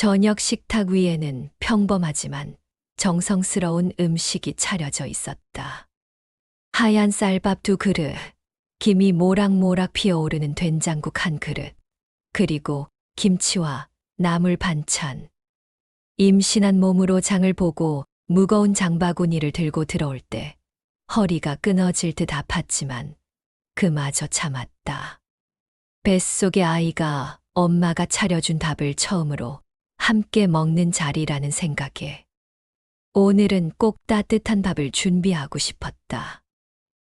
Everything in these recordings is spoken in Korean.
저녁 식탁 위에는 평범하지만 정성스러운 음식이 차려져 있었다. 하얀 쌀밥 2그릇, 김이 모락모락 피어오르는 된장국 1그릇, 그리고 김치와 나물 반찬. 임신한 몸으로 장을 보고 무거운 장바구니를 들고 들어올 때 허리가 끊어질 듯 아팠지만 그마저 참았다. 뱃속의 아이가 엄마가 차려준 밥을 처음으로 함께 먹는 자리라는 생각에 오늘은 꼭 따뜻한 밥을 준비하고 싶었다.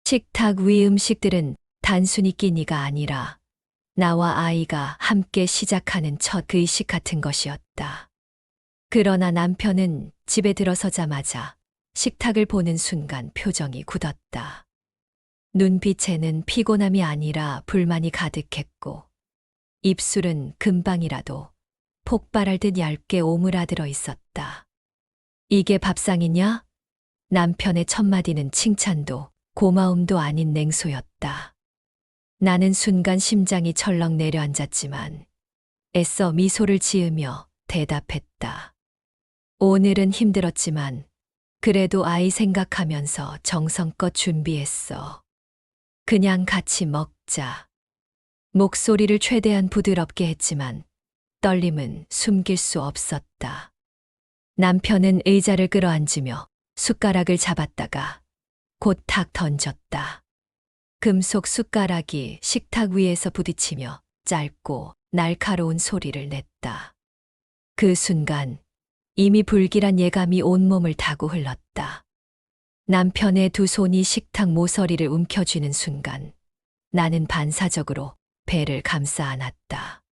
식탁 위 음식들은 단순히 끼니가 아니라 나와 아이가 함께 시작하는 첫 의식 같은 것이었다. 그러나 남편은 집에 들어서자마자 식탁을 보는 순간 표정이 굳었다. 눈빛에는 피곤함이 아니라 불만이 가득했고 입술은 금방이라도 폭발할 듯 얇게 오므라들어 있었다. 이게 밥상이냐? 남편의 첫마디는 칭찬도 고마움도 아닌 냉소였다. 나는 순간 심장이 철렁 내려앉았지만 애써 미소를 지으며 대답했다. 오늘은 힘들었지만 그래도 아이 생각하면서 정성껏 준비했어. 그냥 같이 먹자. 목소리를 최대한 부드럽게 했지만 떨림은 숨길 수 없었다. 남편은 의자를 끌어앉으며 숟가락을 잡았다가 곧 탁 던졌다. 금속 숟가락이 식탁 위에서 부딪히며 짧고 날카로운 소리를 냈다. 그 순간 이미 불길한 예감이 온몸을 타고 흘렀다. 남편의 2 손이 식탁 모서리를 움켜쥐는 순간 나는 반사적으로 배를 감싸 안았다.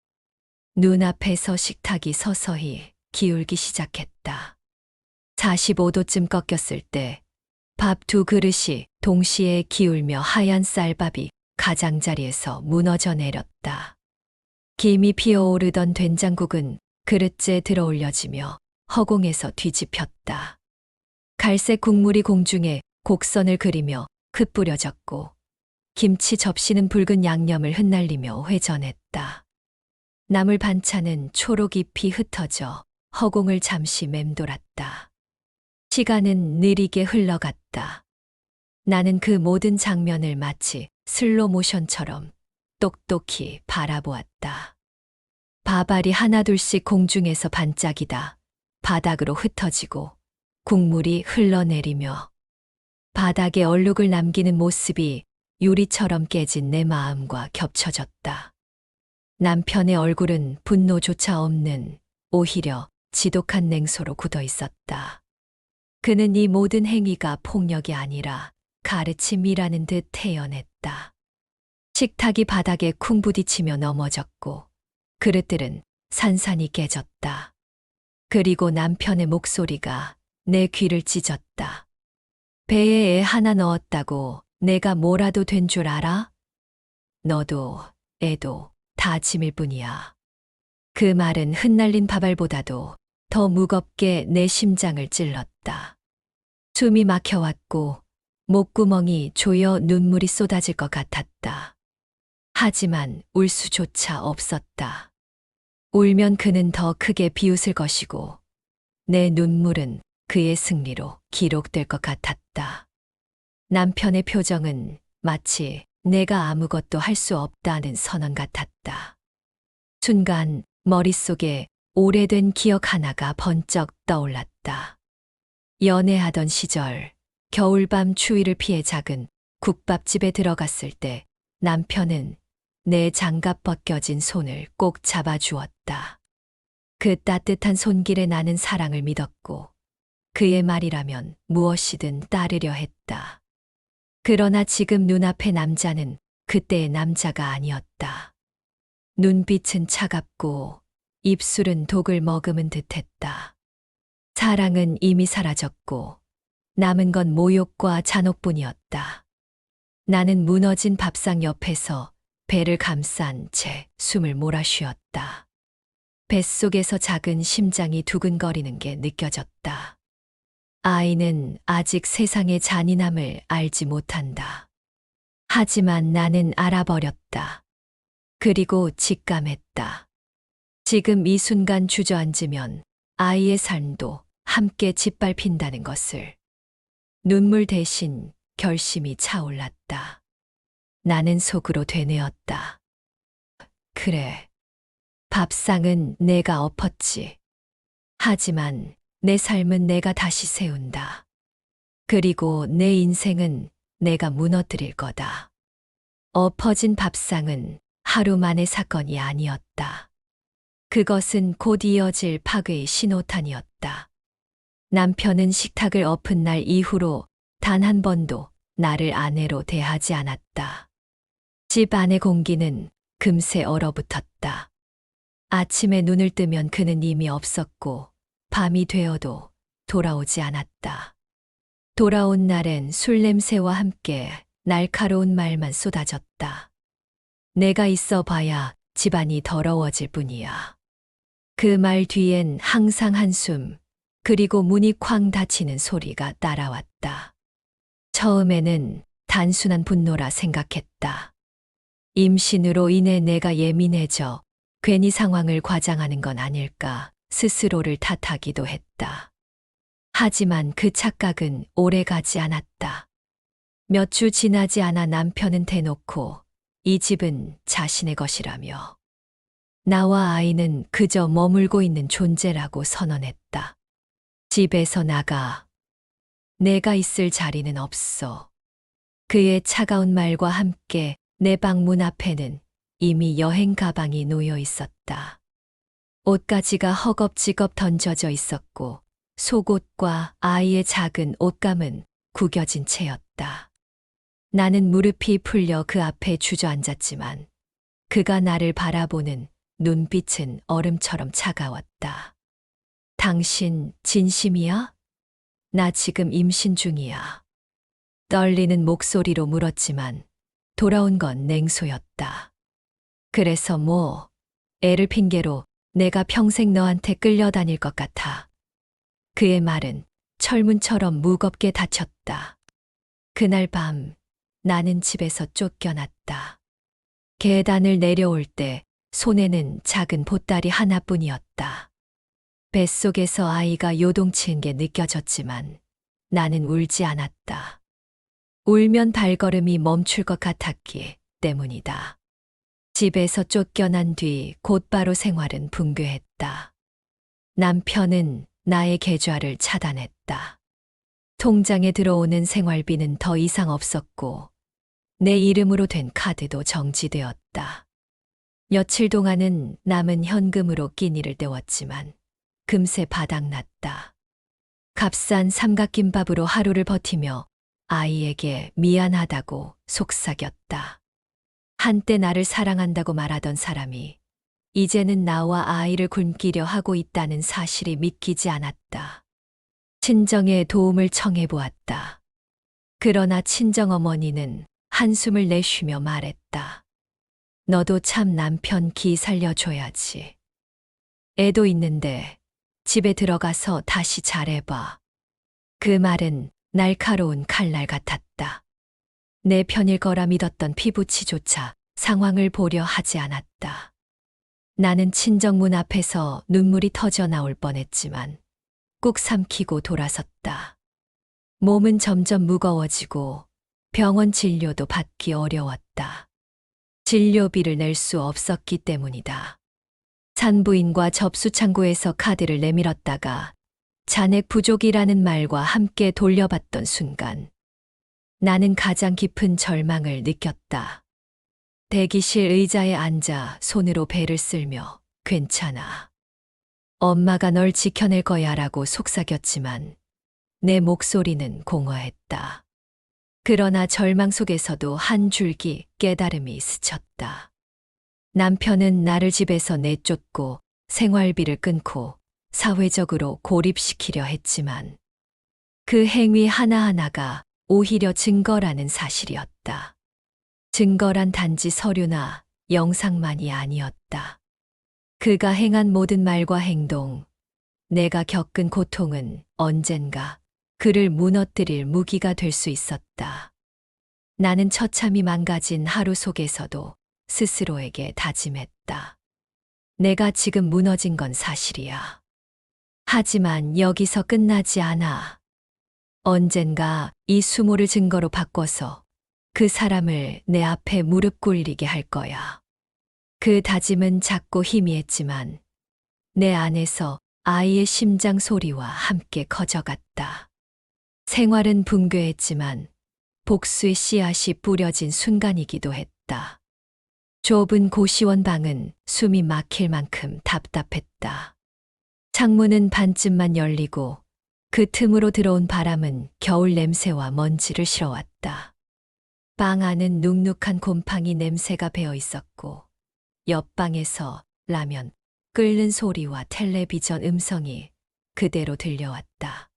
눈앞에서 식탁이 서서히 기울기 시작했다. 45도쯤 꺾였을 때 밥 2그릇이 동시에 기울며 하얀 쌀밥이 가장자리에서 무너져 내렸다. 김이 피어오르던 된장국은 그릇째 들어올려지며 허공에서 뒤집혔다. 갈색 국물이 공중에 곡선을 그리며 흩뿌려졌고 김치 접시는 붉은 양념을 흩날리며 회전했다. 나물 반찬은 초록 잎이 흩어져 허공을 잠시 맴돌았다. 시간은 느리게 흘러갔다. 나는 그 모든 장면을 마치 슬로 모션처럼 똑똑히 바라보았다. 밥알이 하나둘씩 공중에서 반짝이다 바닥으로 흩어지고 국물이 흘러내리며 바닥에 얼룩을 남기는 모습이 유리처럼 깨진 내 마음과 겹쳐졌다. 남편의 얼굴은 분노조차 없는 오히려 지독한 냉소로 굳어 있었다. 그는 이 모든 행위가 폭력이 아니라 가르침이라는 듯 태연했다. 식탁이 바닥에 쿵 부딪히며 넘어졌고 그릇들은 산산이 깨졌다. 그리고 남편의 목소리가 내 귀를 찢었다. 배에 애 하나 넣었다고 내가 뭐라도 된 줄 알아? 너도 애도 다 짐일 뿐이야. 그 말은 흩날린 밥알보다도 더 무겁게 내 심장을 찔렀다. 숨이 막혀왔고 목구멍이 조여 눈물이 쏟아질 것 같았다. 하지만 울 수조차 없었다. 울면 그는 더 크게 비웃을 것이고 내 눈물은 그의 승리로 기록될 것 같았다. 남편의 표정은 마치 내가 아무것도 할 수 없다는 선언 같았다. 순간 머릿속에 오래된 기억 하나가 번쩍 떠올랐다. 연애하던 시절 겨울밤 추위를 피해 작은 국밥집에 들어갔을 때 남편은 내 장갑 벗겨진 손을 꼭 잡아주었다. 그 따뜻한 손길에 나는 사랑을 믿었고 그의 말이라면 무엇이든 따르려 했다. 그러나 지금 눈앞의 남자는 그때의 남자가 아니었다. 눈빛은 차갑고 입술은 독을 머금은 듯했다. 사랑은 이미 사라졌고 남은 건 모욕과 잔혹뿐이었다. 나는 무너진 밥상 옆에서 배를 감싼 채 숨을 몰아쉬었다. 뱃속에서 작은 심장이 두근거리는 게 느껴졌다. 아이는 아직 세상의 잔인함을 알지 못한다. 하지만 나는 알아버렸다. 그리고 직감했다. 지금 이 순간 주저앉으면 아이의 삶도 함께 짓밟힌다는 것을. 눈물 대신 결심이 차올랐다. 나는 속으로 되뇌었다. 그래. 밥상은 내가 엎었지. 하지만 내 삶은 내가 다시 세운다. 그리고 내 인생은 내가 무너뜨릴 거다. 엎어진 밥상은 하루 만의 사건이 아니었다. 그것은 곧 이어질 파괴의 신호탄이었다. 남편은 식탁을 엎은 날 이후로 단 한 번도 나를 아내로 대하지 않았다. 집 안의 공기는 금세 얼어붙었다. 아침에 눈을 뜨면 그는 이미 없었고 밤이 되어도 돌아오지 않았다. 돌아온 날엔 술 냄새와 함께 날카로운 말만 쏟아졌다. 내가 있어 봐야 집안이 더러워질 뿐이야. 그 말 뒤엔 항상 한숨, 그리고 문이 쾅 닫히는 소리가 따라왔다. 처음에는 단순한 분노라 생각했다. 임신으로 인해 내가 예민해져 괜히 상황을 과장하는 건 아닐까 스스로를 탓하기도 했다. 하지만 그 착각은 오래 가지 않았다. 몇 주 지나지 않아 남편은 대놓고 이 집은 자신의 것이라며 나와 아이는 그저 머물고 있는 존재라고 선언했다. 집에서 나가. 내가 있을 자리는 없어. 그의 차가운 말과 함께 내 방 문 앞에는 이미 여행 가방이 놓여 있었다. 옷가지가 허겁지겁 던져져 있었고 속옷과 아이의 작은 옷감은 구겨진 채였다. 나는 무릎이 풀려 그 앞에 주저앉았지만 그가 나를 바라보는 눈빛은 얼음처럼 차가웠다. 당신 진심이야? 나 지금 임신 중이야. 떨리는 목소리로 물었지만 돌아온 건 냉소였다. 그래서 뭐, 애를 핑계로 내가 평생 너한테 끌려다닐 것 같아. 그의 말은 철문처럼 무겁게 닫혔다. 그날 밤 나는 집에서 쫓겨났다. 계단을 내려올 때 손에는 작은 보따리 하나뿐이었다. 뱃속에서 아이가 요동치는 게 느껴졌지만 나는 울지 않았다. 울면 발걸음이 멈출 것 같았기 때문이다. 집에서 쫓겨난 뒤 곧바로 생활은 붕괴했다. 남편은 나의 계좌를 차단했다. 통장에 들어오는 생활비는 더 이상 없었고 내 이름으로 된 카드도 정지되었다. 며칠 동안은 남은 현금으로 끼니를 때웠지만 금세 바닥났다. 값싼 삼각김밥으로 하루를 버티며 아이에게 미안하다고 속삭였다. 한때 나를 사랑한다고 말하던 사람이 이제는 나와 아이를 굶기려 하고 있다는 사실이 믿기지 않았다. 친정에 도움을 청해보았다. 그러나 친정어머니는 한숨을 내쉬며 말했다. 너도 참 남편 기 살려줘야지. 애도 있는데 집에 들어가서 다시 잘해봐. 그 말은 날카로운 칼날 같았다. 내 편일 거라 믿었던 피부치조차 상황을 보려 하지 않았다. 나는 친정문 앞에서 눈물이 터져 나올 뻔했지만 꾹 삼키고 돌아섰다. 몸은 점점 무거워지고 병원 진료도 받기 어려웠다. 진료비를 낼 수 없었기 때문이다. 산부인과 접수창구에서 카드를 내밀었다가 잔액 부족이라는 말과 함께 돌려받던 순간 나는 가장 깊은 절망을 느꼈다. 대기실 의자에 앉아 손으로 배를 쓸며 괜찮아. 엄마가 널 지켜낼 거야 라고 속삭였지만 내 목소리는 공허했다. 그러나 절망 속에서도 한 줄기 깨달음이 스쳤다. 남편은 나를 집에서 내쫓고 생활비를 끊고 사회적으로 고립시키려 했지만 그 행위 하나하나가 오히려 증거라는 사실이었다. 증거란 단지 서류나 영상만이 아니었다. 그가 행한 모든 말과 행동, 내가 겪은 고통은 언젠가 그를 무너뜨릴 무기가 될 수 있었다. 나는 처참히 망가진 하루 속에서도 스스로에게 다짐했다. 내가 지금 무너진 건 사실이야. 하지만 여기서 끝나지 않아. 언젠가 이 수모를 증거로 바꿔서 그 사람을 내 앞에 무릎 꿇리게 할 거야. 그 다짐은 작고 희미했지만 내 안에서 아이의 심장 소리와 함께 커져갔다. 생활은 붕괴했지만 복수의 씨앗이 뿌려진 순간이기도 했다. 좁은 고시원 방은 숨이 막힐 만큼 답답했다. 창문은 반쯤만 열리고 그 틈으로 들어온 바람은 겨울 냄새와 먼지를 실어왔다. 방 안은 눅눅한 곰팡이 냄새가 배어 있었고 옆방에서 라면 끓는 소리와 텔레비전 음성이 그대로 들려왔다.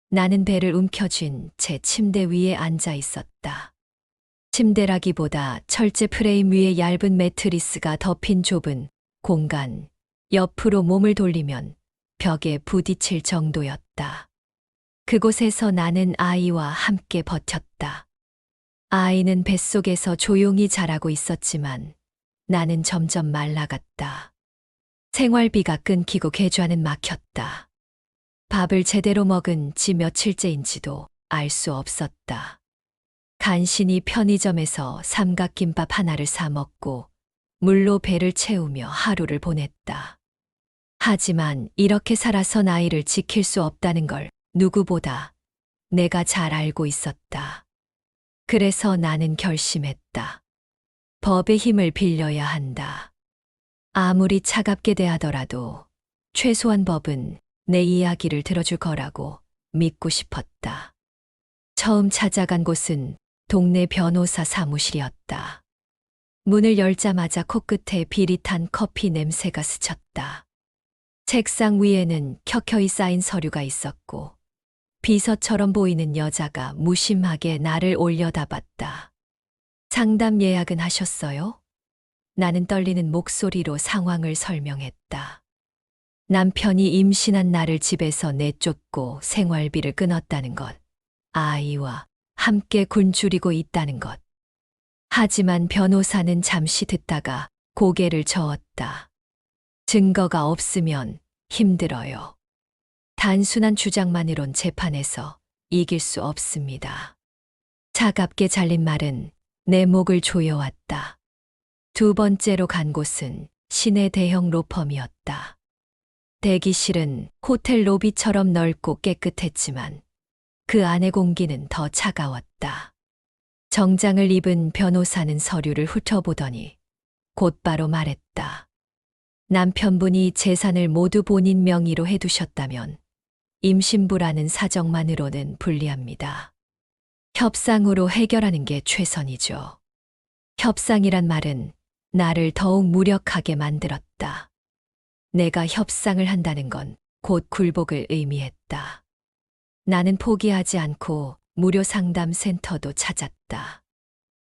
나는 배를 움켜쥔 채 침대 위에 앉아 있었다. 침대라기보다 철제 프레임 위에 얇은 매트리스가 덮인 좁은 공간, 옆으로 몸을 돌리면 벽에 부딪힐 정도였다. 그곳에서 나는 아이와 함께 버텼다. 아이는 뱃속에서 조용히 자라고 있었지만 나는 점점 말라갔다. 생활비가 끊기고 계좌는 막혔다. 밥을 제대로 먹은 지 며칠째인지도 알 수 없었다. 간신히 편의점에서 삼각김밥 하나를 사 먹고 물로 배를 채우며 하루를 보냈다. 하지만 이렇게 살아선 아이를 지킬 수 없다는 걸 누구보다 내가 잘 알고 있었다. 그래서 나는 결심했다. 법의 힘을 빌려야 한다. 아무리 차갑게 대하더라도 최소한 법은 내 이야기를 들어줄 거라고 믿고 싶었다. 처음 찾아간 곳은 동네 변호사 사무실이었다. 문을 열자마자 코끝에 비릿한 커피 냄새가 스쳤다. 책상 위에는 켜켜이 쌓인 서류가 있었고 비서처럼 보이는 여자가 무심하게 나를 올려다봤다. 상담 예약은 하셨어요? 나는 떨리는 목소리로 상황을 설명했다. 남편이 임신한 나를 집에서 내쫓고 생활비를 끊었다는 것, 아이와 함께 굶주리고 있다는 것. 하지만 변호사는 잠시 듣다가 고개를 저었다. 증거가 없으면 힘들어요. 단순한 주장만으론 재판에서 이길 수 없습니다. 차갑게 잘린 말은 내 목을 조여왔다. 두 번째로 간 곳은 시내 대형 로펌이었다. 대기실은 호텔 로비처럼 넓고 깨끗했지만 그 안의 공기는 더 차가웠다. 정장을 입은 변호사는 서류를 훑어보더니 곧바로 말했다. 남편분이 재산을 모두 본인 명의로 해두셨다면 임신부라는 사정만으로는 불리합니다. 협상으로 해결하는 게 최선이죠. 협상이란 말은 나를 더욱 무력하게 만들었다. 내가 협상을 한다는 건 곧 굴복을 의미했다. 나는 포기하지 않고 무료 상담 센터도 찾았다.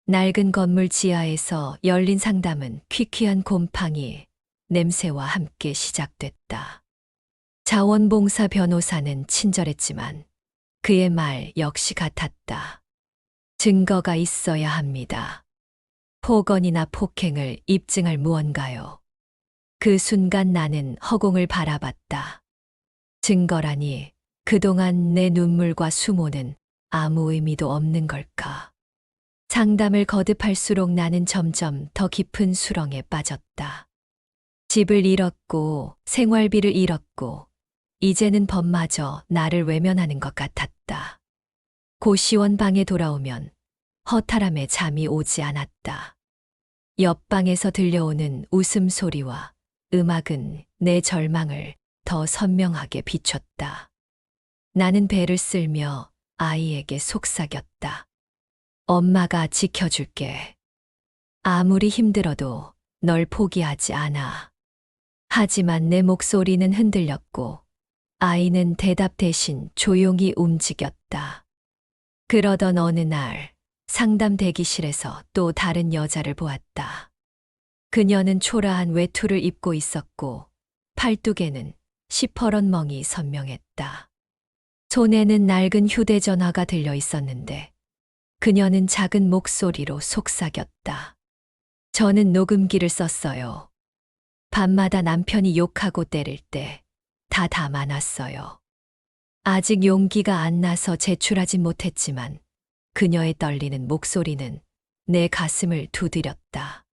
낡은 건물 지하에서 열린 상담은 퀴퀴한 곰팡이, 냄새와 함께 시작됐다. 자원봉사 변호사는 친절했지만 그의 말 역시 같았다. 증거가 있어야 합니다. 폭언이나 폭행을 입증할 무언가요. 그 순간 나는 허공을 바라봤다. 증거라니 그동안 내 눈물과 수모는 아무 의미도 없는 걸까. 상담을 거듭할수록 나는 점점 더 깊은 수렁에 빠졌다. 집을 잃었고 생활비를 잃었고 이제는 법마저 나를 외면하는 것 같았다. 고시원 방에 돌아오면 허탈함에 잠이 오지 않았다. 옆방에서 들려오는 웃음소리와 음악은 내 절망을 더 선명하게 비췄다. 나는 배를 쓸며 아이에게 속삭였다. 엄마가 지켜줄게. 아무리 힘들어도 널 포기하지 않아. 하지만 내 목소리는 흔들렸고 아이는 대답 대신 조용히 움직였다. 그러던 어느 날 상담 대기실에서 또 다른 여자를 보았다. 그녀는 초라한 외투를 입고 있었고 팔뚝에는 시퍼런 멍이 선명했다. 손에는 낡은 휴대전화가 들려 있었는데 그녀는 작은 목소리로 속삭였다. 저는 녹음기를 썼어요. 밤마다 남편이 욕하고 때릴 때 다 담아놨어요. 아직 용기가 안 나서 제출하진 못했지만 그녀의 떨리는 목소리는 내 가슴을 두드렸다.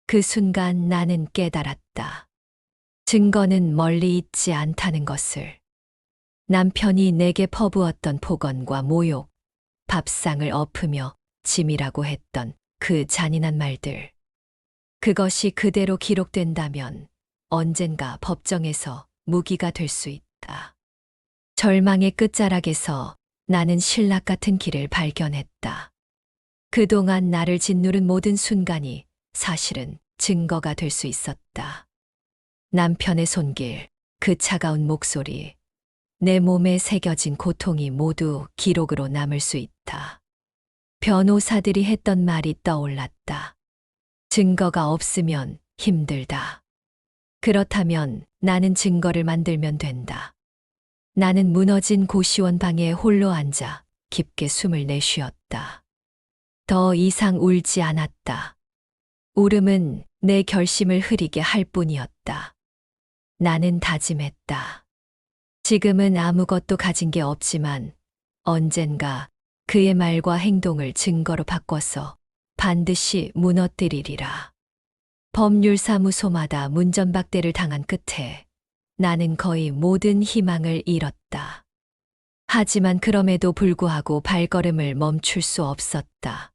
그 순간 나는 깨달았다. 증거는 멀리 있지 않다는 것을. 남편이 내게 퍼부었던 폭언과 모욕, 밥상을 엎으며 짐이라고 했던 그 잔인한 말들. 그것이 그대로 기록된다면 언젠가 법정에서 무기가 될 수 있다. 절망의 끝자락에서 나는 신락 같은 길을 발견했다. 그동안 나를 짓누른 모든 순간이 사실은 증거가 될 수 있었다. 남편의 손길, 그 차가운 목소리, 내 몸에 새겨진 고통이 모두 기록으로 남을 수 있다. 변호사들이 했던 말이 떠올랐다. 증거가 없으면 힘들다. 그렇다면 나는 증거를 만들면 된다. 나는 무너진 고시원 방에 홀로 앉아 깊게 숨을 내쉬었다. 더 이상 울지 않았다. 울음은 내 결심을 흐리게 할 뿐이었다. 나는 다짐했다. 지금은 아무것도 가진 게 없지만 언젠가 그의 말과 행동을 증거로 바꿔서 반드시 무너뜨리리라. 법률사무소마다 문전박대를 당한 끝에 나는 거의 모든 희망을 잃었다. 하지만 그럼에도 불구하고 발걸음을 멈출 수 없었다.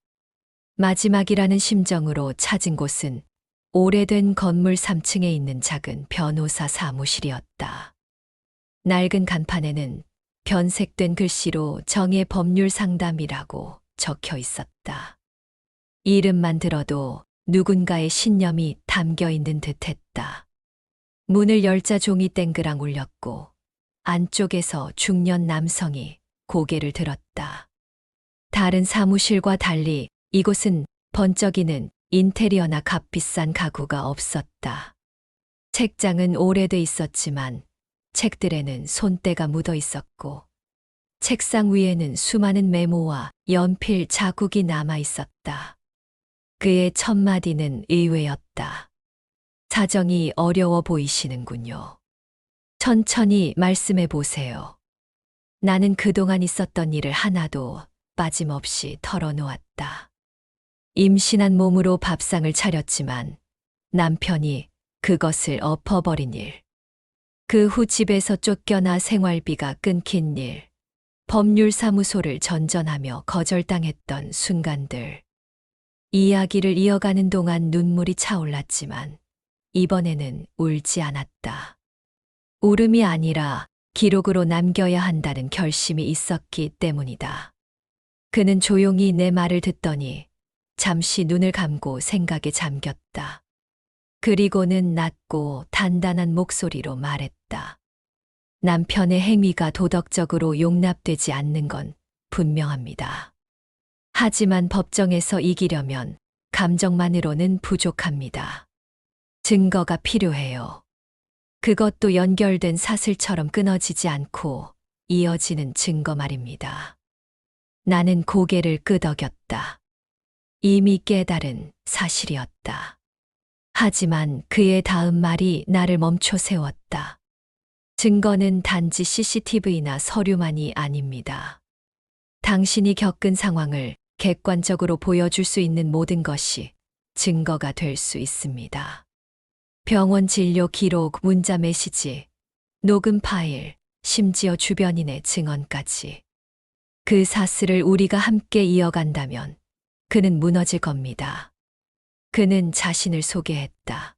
마지막이라는 심정으로 찾은 곳은 오래된 건물 3층에 있는 작은 변호사 사무실이었다. 낡은 간판에는 변색된 글씨로 정의 법률 상담이라고 적혀 있었다. 이름만 들어도 누군가의 신념이 담겨 있는 듯 했다. 문을 열자 종이 땡그랑 울렸고 안쪽에서 중년 남성이 고개를 들었다. 다른 사무실과 달리 이곳은 번쩍이는 인테리어나 값비싼 가구가 없었다. 책장은 오래돼 있었지만 책들에는 손때가 묻어 있었고 책상 위에는 수많은 메모와 연필 자국이 남아 있었다. 그의 첫 마디는 의외였다. 사정이 어려워 보이시는군요. 천천히 말씀해 보세요. 나는 그동안 있었던 일을 하나도 빠짐없이 털어놓았다. 임신한 몸으로 밥상을 차렸지만 남편이 그것을 엎어버린 일. 그 후 집에서 쫓겨나 생활비가 끊긴 일. 법률사무소를 전전하며 거절당했던 순간들. 이야기를 이어가는 동안 눈물이 차올랐지만 이번에는 울지 않았다. 울음이 아니라 기록으로 남겨야 한다는 결심이 있었기 때문이다. 그는 조용히 내 말을 듣더니 잠시 눈을 감고 생각에 잠겼다. 그리고는 낮고 단단한 목소리로 말했다. 남편의 행위가 도덕적으로 용납되지 않는 건 분명합니다. 하지만 법정에서 이기려면 감정만으로는 부족합니다. 증거가 필요해요. 그것도 연결된 사슬처럼 끊어지지 않고 이어지는 증거 말입니다. 나는 고개를 끄덕였다. 이미 깨달은 사실이었다. 하지만 그의 다음 말이 나를 멈춰 세웠다. 증거는 단지 CCTV나 서류만이 아닙니다. 당신이 겪은 상황을 객관적으로 보여줄 수 있는 모든 것이 증거가 될 수 있습니다. 병원 진료 기록, 문자 메시지, 녹음 파일, 심지어 주변인의 증언까지. 그 사슬을 우리가 함께 이어간다면 그는 무너질 겁니다. 그는 자신을 소개했다.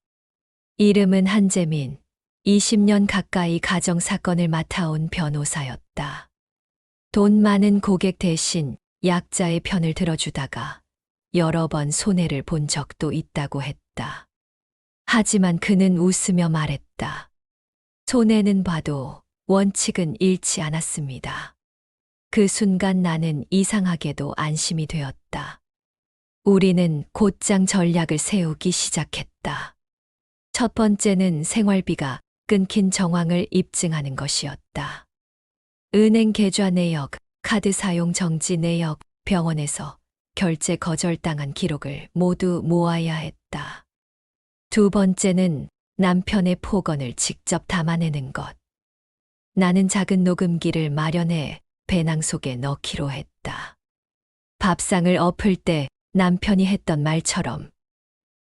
이름은 한재민, 20년 가까이 가정사건을 맡아온 변호사였다. 돈 많은 고객 대신 약자의 편을 들어주다가 여러 번 손해를 본 적도 있다고 했다. 하지만 그는 웃으며 말했다. 손해는 봐도 원칙은 잃지 않았습니다. 그 순간 나는 이상하게도 안심이 되었다. 우리는 곧장 전략을 세우기 시작했다. 첫 번째는 생활비가 끊긴 정황을 입증하는 것이었다. 은행 계좌 내역, 카드 사용 정지 내역, 병원에서 결제 거절당한 기록을 모두 모아야 했다. 두 번째는 남편의 폭언을 직접 담아내는 것. 나는 작은 녹음기를 마련해 배낭 속에 넣기로 했다. 밥상을 엎을 때 남편이 했던 말처럼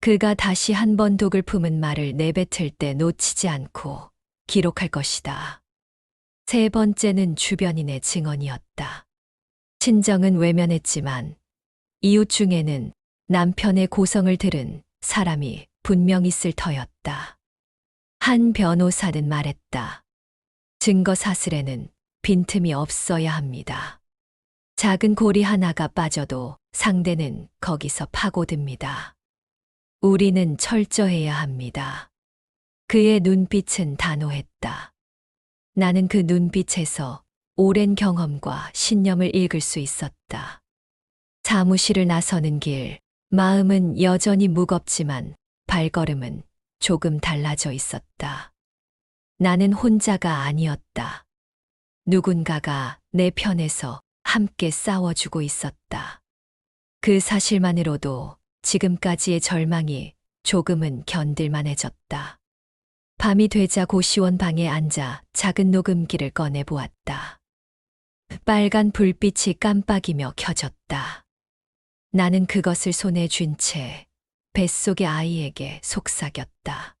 그가 다시 한 번 독을 품은 말을 내뱉을 때 놓치지 않고 기록할 것이다. 세 번째는 주변인의 증언이었다. 친정은 외면했지만 이웃 중에는 남편의 고성을 들은 사람이 분명 있을 터였다. 한 변호사는 말했다. 증거 사슬에는 빈틈이 없어야 합니다. 작은 고리 하나가 빠져도 상대는 거기서 파고듭니다. 우리는 철저해야 합니다. 그의 눈빛은 단호했다. 나는 그 눈빛에서 오랜 경험과 신념을 읽을 수 있었다. 사무실을 나서는 길, 마음은 여전히 무겁지만 발걸음은 조금 달라져 있었다. 나는 혼자가 아니었다. 누군가가 내 편에서 함께 싸워주고 있었다. 그 사실만으로도 지금까지의 절망이 조금은 견딜만해졌다. 밤이 되자 고시원 방에 앉아 작은 녹음기를 꺼내 보았다. 빨간 불빛이 깜빡이며 켜졌다. 나는 그것을 손에 쥔 채 뱃속의 아이에게 속삭였다.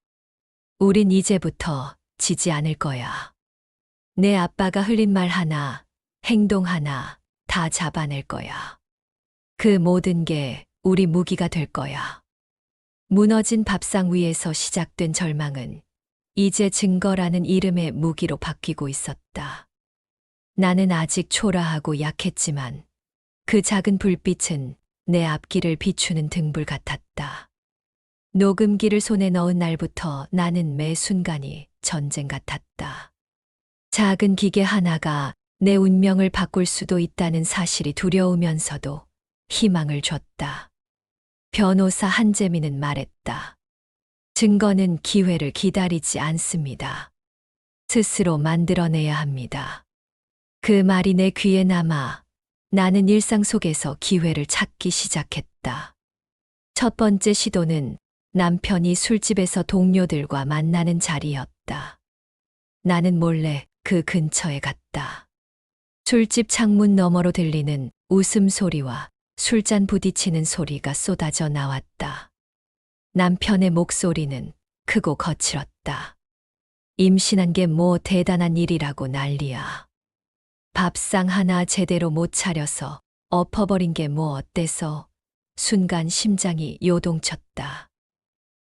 우린 이제부터 지지 않을 거야. 내 아빠가 흘린 말 하나, 행동 하나 다 잡아낼 거야. 그 모든 게 우리 무기가 될 거야. 무너진 밥상 위에서 시작된 절망은 이제 증거라는 이름의 무기로 바뀌고 있었다. 나는 아직 초라하고 약했지만 그 작은 불빛은 내 앞길을 비추는 등불 같았다. 녹음기를 손에 넣은 날부터 나는 매 순간이 전쟁 같았다. 작은 기계 하나가 내 운명을 바꿀 수도 있다는 사실이 두려우면서도 희망을 줬다. 변호사 한재민은 말했다. 증거는 기회를 기다리지 않습니다. 스스로 만들어내야 합니다. 그 말이 내 귀에 남아 나는 일상 속에서 기회를 찾기 시작했다. 첫 번째 시도는 남편이 술집에서 동료들과 만나는 자리였다. 나는 몰래 그 근처에 갔다. 술집 창문 너머로 들리는 웃음소리와 술잔 부딪히는 소리가 쏟아져 나왔다. 남편의 목소리는 크고 거칠었다. 임신한 게 뭐 대단한 일이라고 난리야. 밥상 하나 제대로 못 차려서 엎어버린 게 뭐 어때서. 순간 심장이 요동쳤다.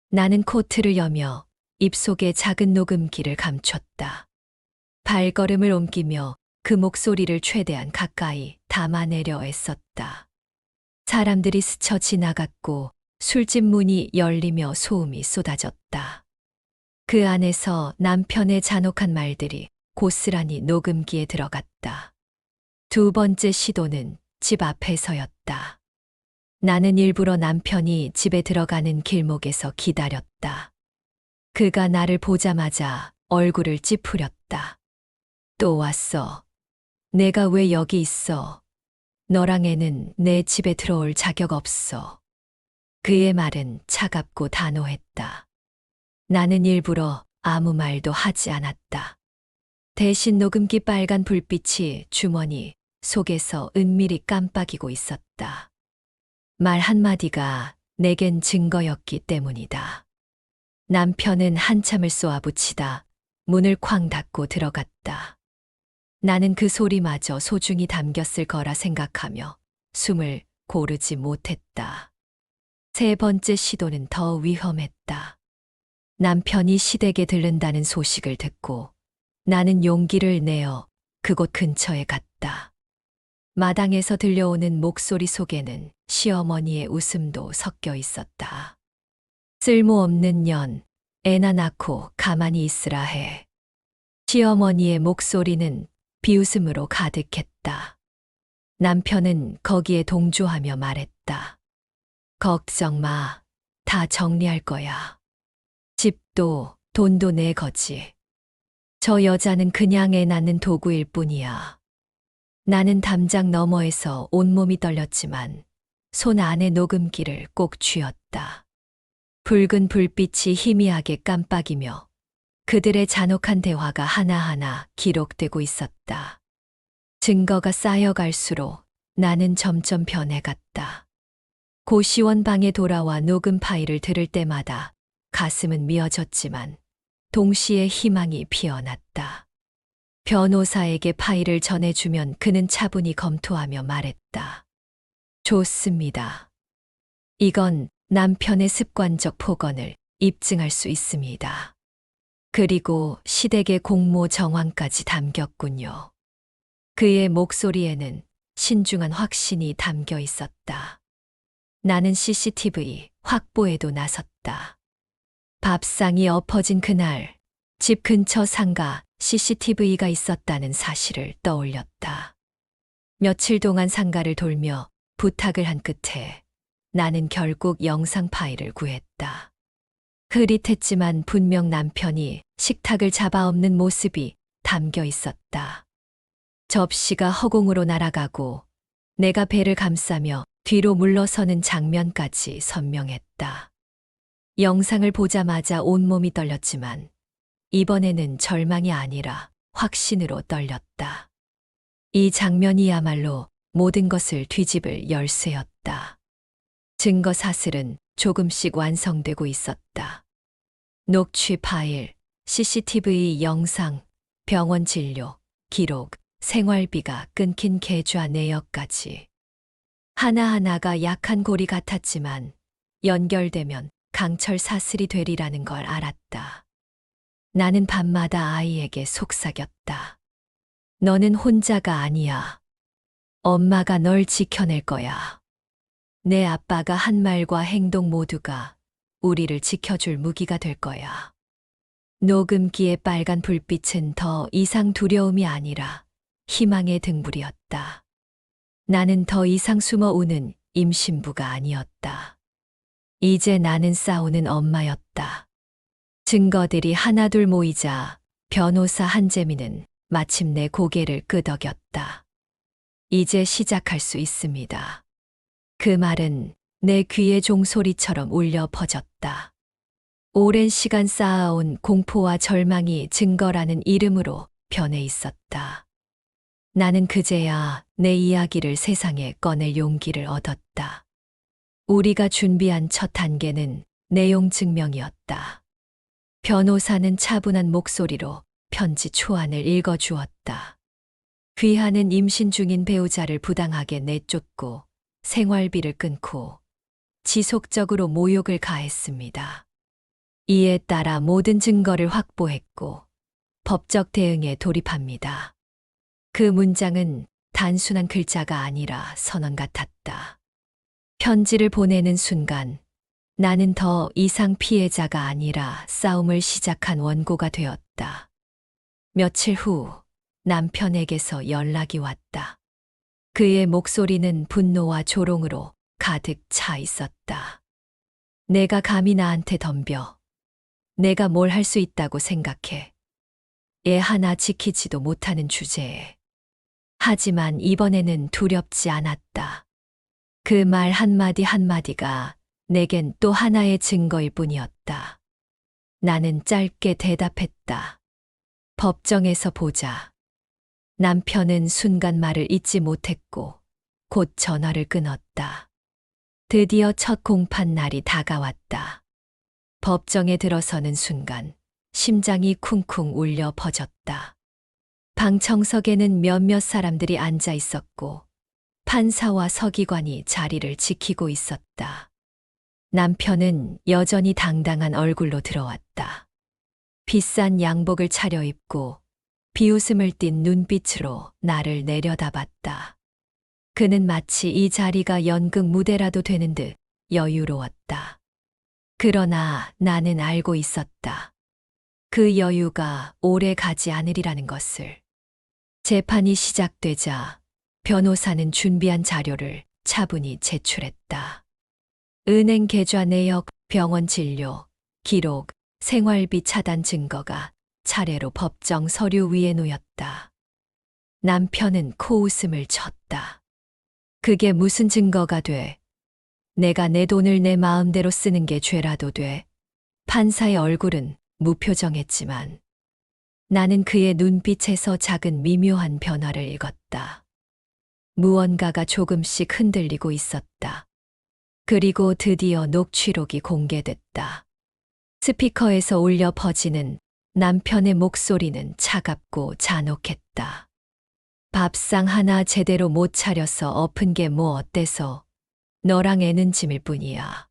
나는 코트를 여며 입속에 작은 녹음기를 감췄다. 발걸음을 옮기며 그 목소리를 최대한 가까이 담아내려 애썼다. 사람들이 스쳐 지나갔고 술집 문이 열리며 소음이 쏟아졌다. 그 안에서 남편의 잔혹한 말들이 고스란히 녹음기에 들어갔다. 두 번째 시도는 집 앞에서였다. 나는 일부러 남편이 집에 들어가는 길목에서 기다렸다. 그가 나를 보자마자 얼굴을 찌푸렸다. 또 왔어. 내가 왜 여기 있어? 너랑 애는 내 집에 들어올 자격 없어. 그의 말은 차갑고 단호했다. 나는 일부러 아무 말도 하지 않았다. 대신 녹음기 빨간 불빛이 주머니 속에서 은밀히 깜빡이고 있었다. 말 한마디가 내겐 증거였기 때문이다. 남편은 한참을 쏘아붙이다 문을 쾅 닫고 들어갔다. 나는 그 소리마저 소중히 담겼을 거라 생각하며 숨을 고르지 못했다. 세 번째 시도는 더 위험했다. 남편이 시댁에 들른다는 소식을 듣고 나는 용기를 내어 그곳 근처에 갔다. 마당에서 들려오는 목소리 속에는 시어머니의 웃음도 섞여 있었다. 쓸모없는 년, 애나 낳고 가만히 있으라 해. 시어머니의 목소리는 비웃음으로 가득했다. 남편은 거기에 동조하며 말했다. 걱정 마. 다 정리할 거야. 집도 돈도 내 거지. 저 여자는 그냥 애 낳는 도구일 뿐이야. 나는 담장 너머에서 온몸이 떨렸지만 손 안에 녹음기를 꼭 쥐었다. 붉은 불빛이 희미하게 깜빡이며 그들의 잔혹한 대화가 하나하나 기록되고 있었다. 증거가 쌓여갈수록 나는 점점 변해갔다. 고시원 방에 돌아와 녹음 파일을 들을 때마다 가슴은 미어졌지만 동시에 희망이 피어났다. 변호사에게 파일을 전해주면 그는 차분히 검토하며 말했다. 좋습니다. 이건 남편의 습관적 폭언을 입증할 수 있습니다. 그리고 시댁의 공모 정황까지 담겼군요. 그의 목소리에는 신중한 확신이 담겨 있었다. 나는 CCTV 확보에도 나섰다. 밥상이 엎어진 그날, 집 근처 상가 CCTV가 있었다는 사실을 떠올렸다. 며칠 동안 상가를 돌며 부탁을 한 끝에 나는 결국 영상 파일을 구했다. 흐릿했지만 분명 남편이 식탁을 잡아엎는 모습이 담겨 있었다. 접시가 허공으로 날아가고 내가 배를 감싸며 뒤로 물러서는 장면까지 선명했다. 영상을 보자마자 온몸이 떨렸지만 이번에는 절망이 아니라 확신으로 떨렸다. 이 장면이야말로 모든 것을 뒤집을 열쇠였다. 증거 사슬은 조금씩 완성되고 있었다. 녹취 파일, CCTV 영상, 병원 진료, 기록, 생활비가 끊긴 계좌 내역까지. 하나하나가 약한 고리 같았지만 연결되면 강철 사슬이 되리라는 걸 알았다. 나는 밤마다 아이에게 속삭였다. 너는 혼자가 아니야. 엄마가 널 지켜낼 거야. 내 아빠가 한 말과 행동 모두가 우리를 지켜줄 무기가 될 거야. 녹음기의 빨간 불빛은 더 이상 두려움이 아니라 희망의 등불이었다. 나는 더 이상 숨어 우는 임신부가 아니었다. 이제 나는 싸우는 엄마였다. 증거들이 하나둘 모이자 변호사 한재민은 마침내 고개를 끄덕였다. 이제 시작할 수 있습니다. 그 말은 내 귀에 종소리처럼 울려 퍼졌다. 오랜 시간 쌓아온 공포와 절망이 증거라는 이름으로 변해 있었다. 나는 그제야 내 이야기를 세상에 꺼낼 용기를 얻었다. 우리가 준비한 첫 단계는 내용 증명이었다. 변호사는 차분한 목소리로 편지 초안을 읽어주었다. 귀하는 임신 중인 배우자를 부당하게 내쫓고 생활비를 끊고 지속적으로 모욕을 가했습니다. 이에 따라 모든 증거를 확보했고 법적 대응에 돌입합니다. 그 문장은 단순한 글자가 아니라 선언 같았다. 편지를 보내는 순간 나는 더 이상 피해자가 아니라 싸움을 시작한 원고가 되었다. 며칠 후 남편에게서 연락이 왔다. 그의 목소리는 분노와 조롱으로 가득 차 있었다. 내가 감히 나한테 덤벼. 내가 뭘 할 수 있다고 생각해. 애 하나 지키지도 못하는 주제에. 하지만 이번에는 두렵지 않았다. 그 말 한마디 한마디가 내겐 또 하나의 증거일 뿐이었다. 나는 짧게 대답했다. 법정에서 보자. 남편은 순간 말을 잇지 못했고 곧 전화를 끊었다. 드디어 첫 공판 날이 다가왔다. 법정에 들어서는 순간 심장이 쿵쿵 울려 퍼졌다. 방청석에는 몇몇 사람들이 앉아 있었고 판사와 서기관이 자리를 지키고 있었다. 남편은 여전히 당당한 얼굴로 들어왔다. 비싼 양복을 차려입고 비웃음을 띤 눈빛으로 나를 내려다봤다. 그는 마치 이 자리가 연극 무대라도 되는 듯 여유로웠다. 그러나 나는 알고 있었다. 그 여유가 오래 가지 않으리라는 것을. 재판이 시작되자 변호사는 준비한 자료를 차분히 제출했다. 은행 계좌 내역, 병원 진료, 기록, 생활비 차단 증거가 차례로 법정 서류 위에 놓였다. 남편은 코웃음을 쳤다. 그게 무슨 증거가 돼? 내가 내 돈을 내 마음대로 쓰는 게 죄라도 돼. 판사의 얼굴은 무표정했지만 나는 그의 눈빛에서 작은 미묘한 변화를 읽었다. 무언가가 조금씩 흔들리고 있었다. 그리고 드디어 녹취록이 공개됐다. 스피커에서 울려 퍼지는 남편의 목소리는 차갑고 잔혹했다. 밥상 하나 제대로 못 차려서 엎은 게 뭐 어때서? 너랑 애는 짐일 뿐이야.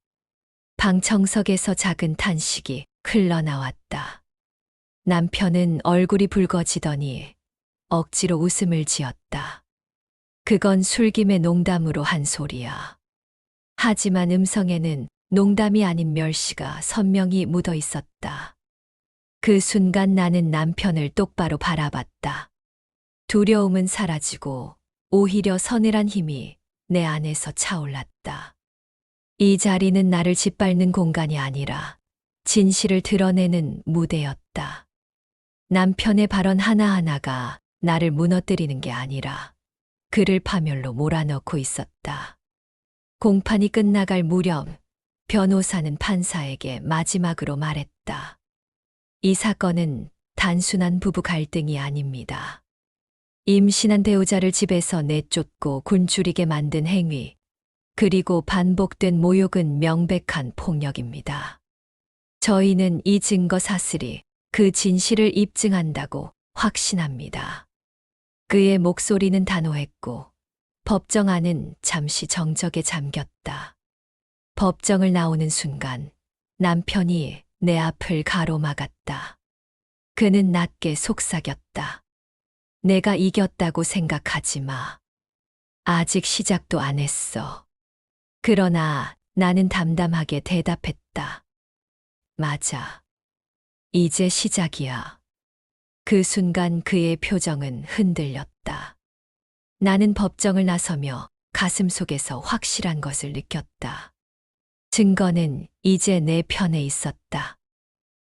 방청석에서 작은 탄식이 흘러나왔다. 남편은 얼굴이 붉어지더니 억지로 웃음을 지었다. 그건 술김의 농담으로 한 소리야. 하지만 음성에는 농담이 아닌 멸시가 선명히 묻어 있었다. 그 순간 나는 남편을 똑바로 바라봤다. 두려움은 사라지고 오히려 서늘한 힘이 내 안에서 차올랐다. 이 자리는 나를 짓밟는 공간이 아니라 진실을 드러내는 무대였다. 남편의 발언 하나하나가 나를 무너뜨리는 게 아니라 그를 파멸로 몰아넣고 있었다. 공판이 끝나갈 무렵 변호사는 판사에게 마지막으로 말했다. 이 사건은 단순한 부부 갈등이 아닙니다. 임신한 배우자를 집에서 내쫓고 굶주리게 만든 행위, 그리고 반복된 모욕은 명백한 폭력입니다. 저희는 이 증거 사슬이 그 진실을 입증한다고 확신합니다. 그의 목소리는 단호했고 법정 안은 잠시 정적에 잠겼다. 법정을 나오는 순간 남편이 내 앞을 가로막았다. 그는 낮게 속삭였다. 내가 이겼다고 생각하지 마. 아직 시작도 안 했어. 그러나 나는 담담하게 대답했다. 맞아. 이제 시작이야. 그 순간 그의 표정은 흔들렸다. 나는 법정을 나서며 가슴 속에서 확실한 것을 느꼈다. 증거는 이제 내 편에 있었다.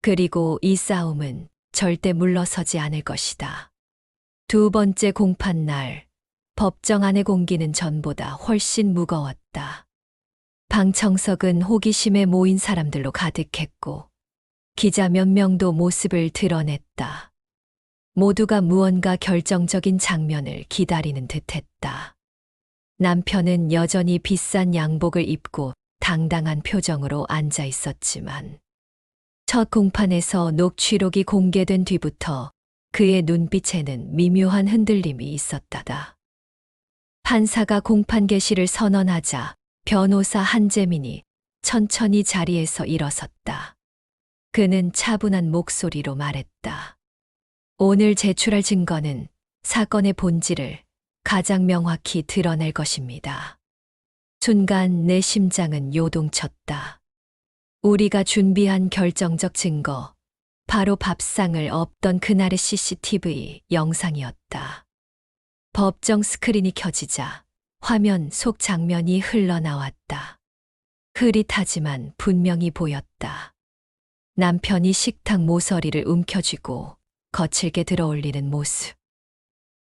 그리고 이 싸움은 절대 물러서지 않을 것이다. 두 번째 공판 날, 법정 안의 공기는 전보다 훨씬 무거웠다. 방청석은 호기심에 모인 사람들로 가득했고, 기자 몇 명도 모습을 드러냈다. 모두가 무언가 결정적인 장면을 기다리는 듯했다. 남편은 여전히 비싼 양복을 입고 당당한 표정으로 앉아 있었지만, 첫 공판에서 녹취록이 공개된 뒤부터 그의 눈빛에는 미묘한 흔들림이 있었다. 판사가 공판 개시를 선언하자 변호사 한재민이 천천히 자리에서 일어섰다. 그는 차분한 목소리로 말했다. 오늘 제출할 증거는 사건의 본질을 가장 명확히 드러낼 것입니다. 순간 내 심장은 요동쳤다. 우리가 준비한 결정적 증거, 바로 밥상을 엎던 그날의 CCTV 영상이었다. 법정 스크린이 켜지자 화면 속 장면이 흘러나왔다. 흐릿하지만 분명히 보였다. 남편이 식탁 모서리를 움켜쥐고 거칠게 들어올리는 모습.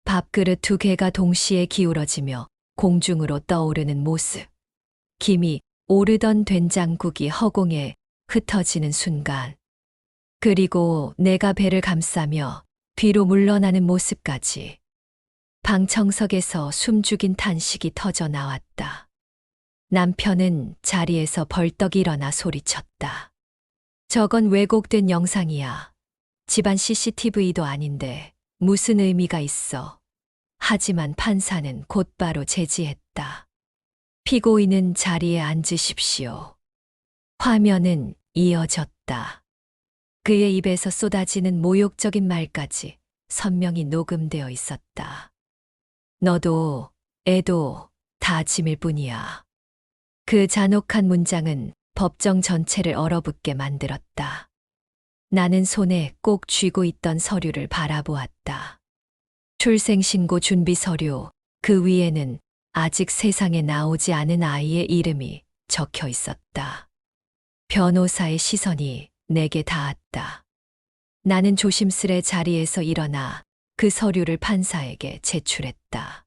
밥그릇 두 개가 동시에 기울어지며 공중으로 떠오르는 모습. 김이 오르던 된장국이 허공에 흩어지는 순간. 그리고 내가 배를 감싸며 뒤로 물러나는 모습까지. 방청석에서 숨죽인 탄식이 터져 나왔다. 남편은 자리에서 벌떡 일어나 소리쳤다. 저건 왜곡된 영상이야. 집안 CCTV도 아닌데 무슨 의미가 있어. 하지만 판사는 곧바로 제지했다. 피고인은 자리에 앉으십시오. 화면은 이어졌다. 그의 입에서 쏟아지는 모욕적인 말까지 선명히 녹음되어 있었다. 너도, 애도 다 짐일 뿐이야. 그 잔혹한 문장은 법정 전체를 얼어붙게 만들었다. 나는 손에 꼭 쥐고 있던 서류를 바라보았다. 출생신고 준비 서류, 그 위에는 아직 세상에 나오지 않은 아이의 이름이 적혀 있었다. 변호사의 시선이 내게 닿았다. 나는 조심스레 자리에서 일어나 그 서류를 판사에게 제출했다.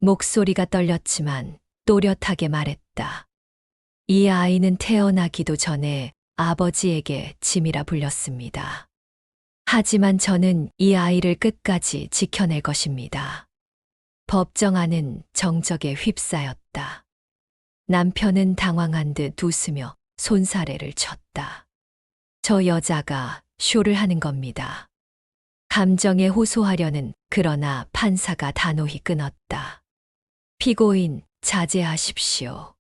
목소리가 떨렸지만 또렷하게 말했다. 이 아이는 태어나기도 전에 아버지에게 짐이라 불렸습니다. 하지만 저는 이 아이를 끝까지 지켜낼 것입니다. 법정 안은 정적에 휩싸였다. 남편은 당황한 듯 웃으며 손사래를 쳤다. 저 여자가 쇼를 하는 겁니다. 감정에 호소하려는 그러나 판사가 단호히 끊었다. 피고인, 자제하십시오.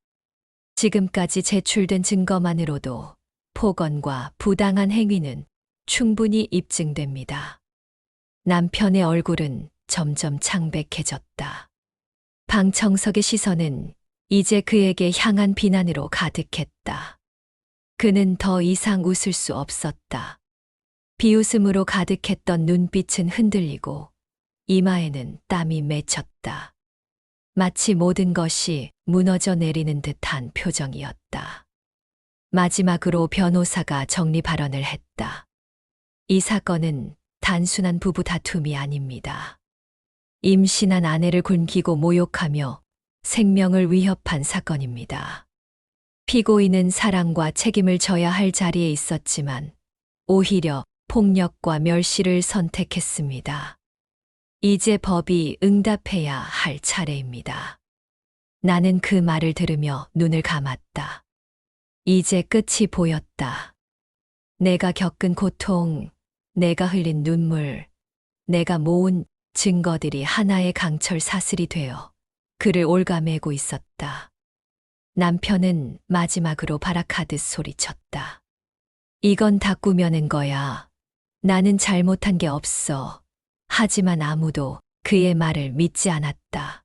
지금까지 제출된 증거만으로도 폭언과 부당한 행위는 충분히 입증됩니다. 남편의 얼굴은 점점 창백해졌다. 방청석의 시선은 이제 그에게 향한 비난으로 가득했다. 그는 더 이상 웃을 수 없었다. 비웃음으로 가득했던 눈빛은 흔들리고 이마에는 땀이 맺혔다. 마치 모든 것이 무너져 내리는 듯한 표정이었다. 마지막으로 변호사가 정리 발언을 했다. 이 사건은 단순한 부부 다툼이 아닙니다. 임신한 아내를 굶기고 모욕하며 생명을 위협한 사건입니다. 피고인은 사랑과 책임을 져야 할 자리에 있었지만 오히려 폭력과 멸시를 선택했습니다. 이제 법이 응답해야 할 차례입니다. 나는 그 말을 들으며 눈을 감았다. 이제 끝이 보였다. 내가 겪은 고통, 내가 흘린 눈물, 내가 모은 증거들이 하나의 강철 사슬이 되어 그를 올가매고 있었다. 남편은 마지막으로 발악하듯 소리쳤다. 이건 다 꾸며낸 거야. 나는 잘못한 게 없어. 하지만 아무도 그의 말을 믿지 않았다.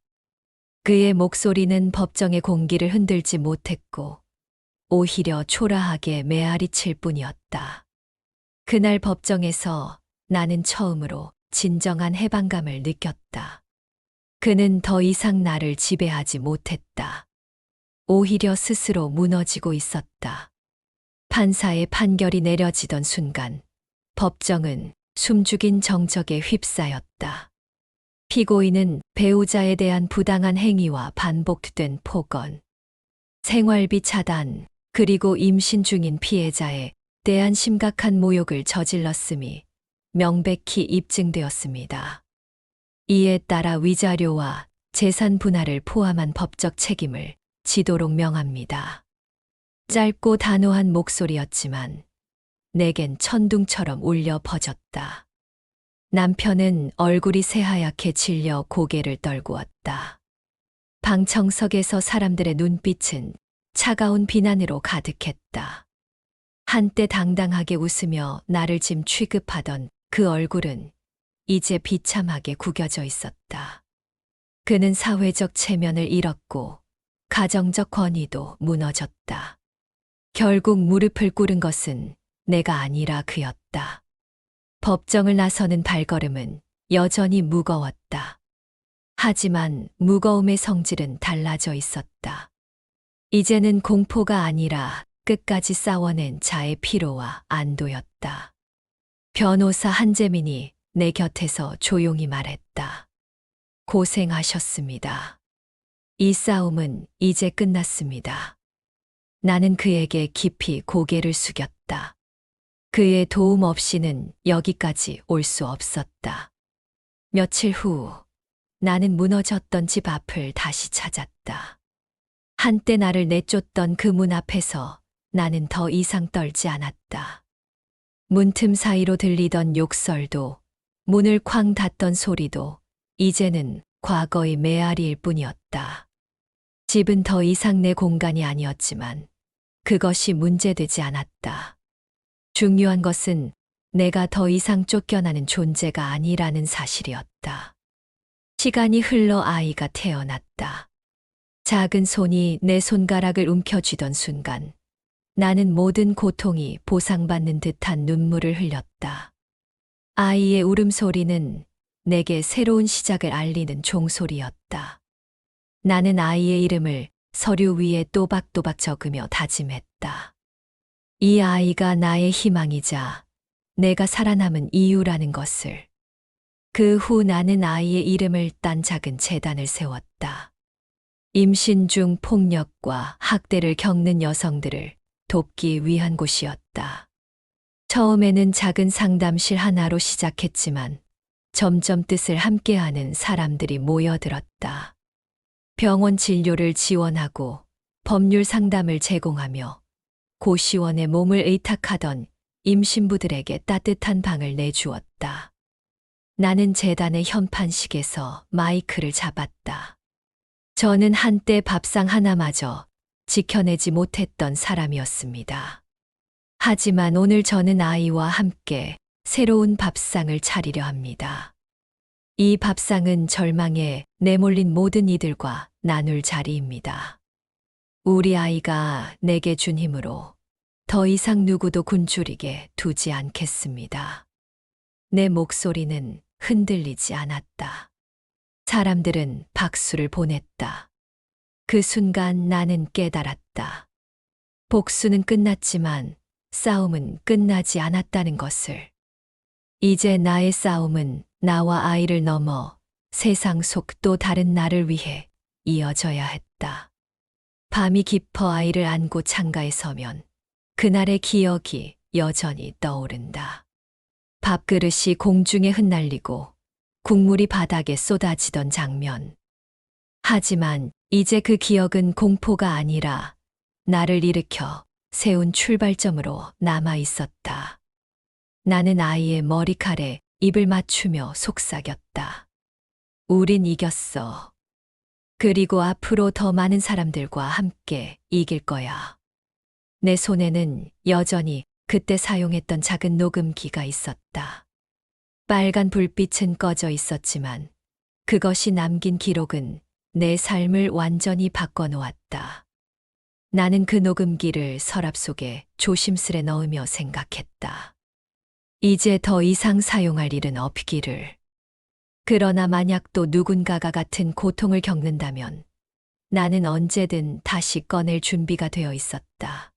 그의 목소리는 법정의 공기를 흔들지 못했고 오히려 초라하게 메아리칠 뿐이었다. 그날 법정에서 나는 처음으로 진정한 해방감을 느꼈다. 그는 더 이상 나를 지배하지 못했다. 오히려 스스로 무너지고 있었다. 판사의 판결이 내려지던 순간 법정은 숨죽인 정적에 휩싸였다. 피고인은 배우자에 대한 부당한 행위와 반복된 폭언, 생활비 차단, 그리고 임신 중인 피해자에 대한 심각한 모욕을 저질렀음이 명백히 입증되었습니다. 이에 따라 위자료와 재산 분할을 포함한 법적 책임을 지도록 명합니다. 짧고 단호한 목소리였지만 내겐 천둥처럼 울려 퍼졌다. 남편은 얼굴이 새하얗게 질려 고개를 떨구었다. 방청석에서 사람들의 눈빛은 차가운 비난으로 가득했다. 한때 당당하게 웃으며 나를 짐 취급하던 그 얼굴은 이제 비참하게 구겨져 있었다. 그는 사회적 체면을 잃었고 가정적 권위도 무너졌다. 결국 무릎을 꿇은 것은 내가 아니라 그였다. 법정을 나서는 발걸음은 여전히 무거웠다. 하지만 무거움의 성질은 달라져 있었다. 이제는 공포가 아니라 끝까지 싸워낸 자의 피로와 안도였다. 변호사 한재민이 내 곁에서 조용히 말했다. 고생하셨습니다. 이 싸움은 이제 끝났습니다. 나는 그에게 깊이 고개를 숙였다. 그의 도움 없이는 여기까지 올 수 없었다. 며칠 후 나는 무너졌던 집 앞을 다시 찾았다. 한때 나를 내쫓던 그 문 앞에서 나는 더 이상 떨지 않았다. 문틈 사이로 들리던 욕설도 문을 쾅 닫던 소리도 이제는 과거의 메아리일 뿐이었다. 집은 더 이상 내 공간이 아니었지만 그것이 문제되지 않았다. 중요한 것은 내가 더 이상 쫓겨나는 존재가 아니라는 사실이었다. 시간이 흘러 아이가 태어났다. 작은 손이 내 손가락을 움켜쥐던 순간 나는 모든 고통이 보상받는 듯한 눈물을 흘렸다. 아이의 울음소리는 내게 새로운 시작을 알리는 종소리였다. 나는 아이의 이름을 서류 위에 또박또박 적으며 다짐했다. 이 아이가 나의 희망이자 내가 살아남은 이유라는 것을. 그 후 나는 아이의 이름을 딴 작은 제단을 세웠다. 임신 중 폭력과 학대를 겪는 여성들을 돕기 위한 곳이었다. 처음에는 작은 상담실 하나로 시작했지만 점점 뜻을 함께하는 사람들이 모여들었다. 병원 진료를 지원하고 법률 상담을 제공하며 고시원에 몸을 의탁하던 임신부들에게 따뜻한 방을 내주었다. 나는 재단의 현판식에서 마이크를 잡았다. 저는 한때 밥상 하나마저 지켜내지 못했던 사람이었습니다. 하지만 오늘 저는 아이와 함께 새로운 밥상을 차리려 합니다. 이 밥상은 절망에 내몰린 모든 이들과 나눌 자리입니다. 우리 아이가 내게 준 힘으로 더 이상 누구도 굶주리게 두지 않겠습니다. 내 목소리는 흔들리지 않았다. 사람들은 박수를 보냈다. 그 순간 나는 깨달았다. 복수는 끝났지만 싸움은 끝나지 않았다는 것을. 이제 나의 싸움은 나와 아이를 넘어 세상 속 또 다른 나를 위해 이어져야 했다. 밤이 깊어 아이를 안고 창가에 서면 그날의 기억이 여전히 떠오른다. 밥그릇이 공중에 흩날리고 국물이 바닥에 쏟아지던 장면. 하지만 이제 그 기억은 공포가 아니라 나를 일으켜 세운 출발점으로 남아 있었다. 나는 아이의 머리칼에 입을 맞추며 속삭였다. 우린 이겼어. 그리고 앞으로 더 많은 사람들과 함께 이길 거야. 내 손에는 여전히 그때 사용했던 작은 녹음기가 있었다. 빨간 불빛은 꺼져 있었지만 그것이 남긴 기록은 내 삶을 완전히 바꿔놓았다. 나는 그 녹음기를 서랍 속에 조심스레 넣으며 생각했다. 이제 더 이상 사용할 일은 없기를. 그러나 만약 또 누군가가 같은 고통을 겪는다면 나는 언제든 다시 꺼낼 준비가 되어 있었다.